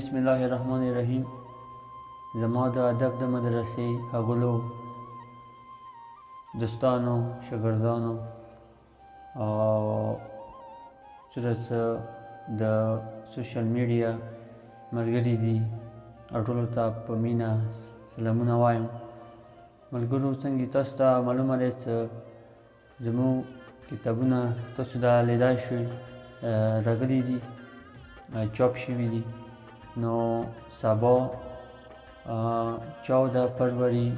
बिस्मिल्लाहिर्रहमानिर्रहीम। ज़मा द अदब द मदरसे अगलो दोस्तानो शागिर्दानो चरस द सोशल मीडिया मलगरी दी ټولو ته په مینه سلامونه وایم. ملګرو څنګه تاسو ته معلومه ده چې زموږ کتابونه تاسو دا لیدای شئ راغلي دي، چاپ شوي دي. نو سبا 14 فروری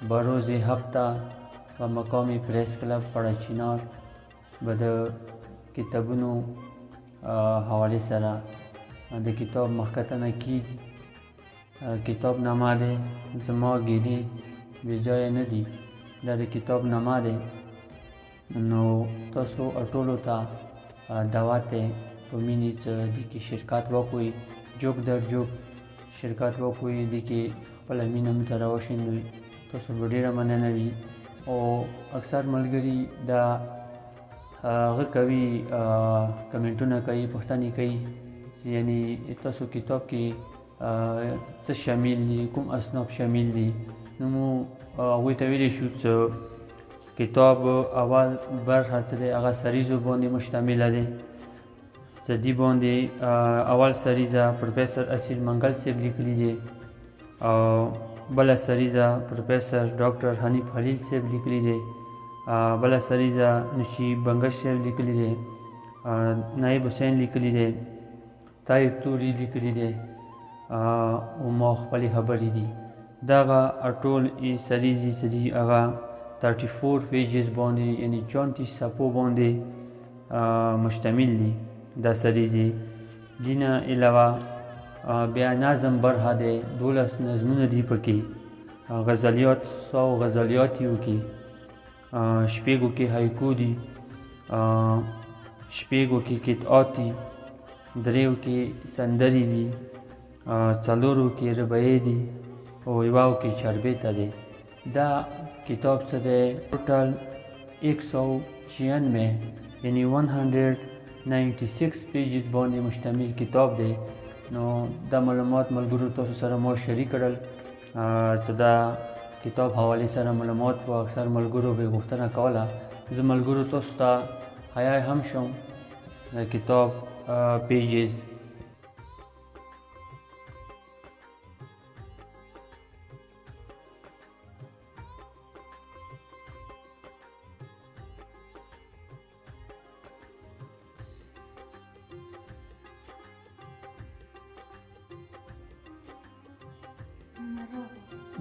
بروز هفته و مقام پریس کلب پړاچینار به د کتابونو حوالې سره د کتاب مخکتنه کی کتاب نامه ده. زما ګیلې بې ځایه نه دي، دا د کتاب نامه ده. نو تاسو ټولو ته دعوت دی په مینې چې دې کې شرکت وکړئ، جوک در جوک شرکت وکړئ، دې کې خپله مینه موږ ته راوشیندئ. تاسو به ډېره مننه وي. او اکثر ملګري دا هغه کوي، کمنټونه کوي، پوښتنې کوي چې یعنې تاسو کتاب کې څه شامل دي، کوم اصناف شامل دي. نو مو هغوی ته ویلی شو چې کتاب اول برخه چې دی هغه سریزو باندې مشتمله دی. چې دې باندې اول سریزه پروفیسر اصیل منګل صاحب لیکلي دی، او بله سریزه پروفیسر ډاکټر حنیف خلیل صاحب لیکلي دی، بله سریزه نشیب بنگش صاحب لیکلي دی، نایب حسین لیکلي دی، طاهر توري لیکلي دی، او ما خپلې خبرې دي. دغه ټول سریزې چې دي هغه 34 پیجز باندې یعنی 34 صفحو باندې مشتمل دي دا سریزې. دې نه علاوه بیا نظم برخه دی، 12 نظمونه دي پکې، غزلیات 100 غزلیات یو کې، شپږو کې هایکو دي، شپږو کې قطعات دي، دریو کې سندرې دي، څلورو کې رباعي دي، او یوو کې چربیته دی. دا کتاب څه دی ټوټل 196 یعنی 196 پیجز باندې مشتمل کتاب دی. نو دا معلومات ملګرو تاسو سره ما شریک کړل چې دا کتاب حوالې سره معلومات په اکثر ملګرو به غوښتنه کوله. زه ملګرو تاسو ته حیا هم شوم د کتاب پیجز.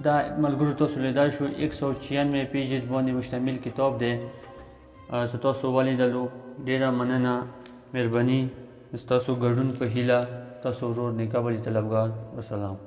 دا ملګرو تاسو لیدای شو 196 پیجز باندې مشتمل کتاب دی. چې تاسو ولیدلو ډېره مننه، مهرباني ستاسو ګډون په هیله. تاسو ورور نیکه ولی طلبګار. والسلام.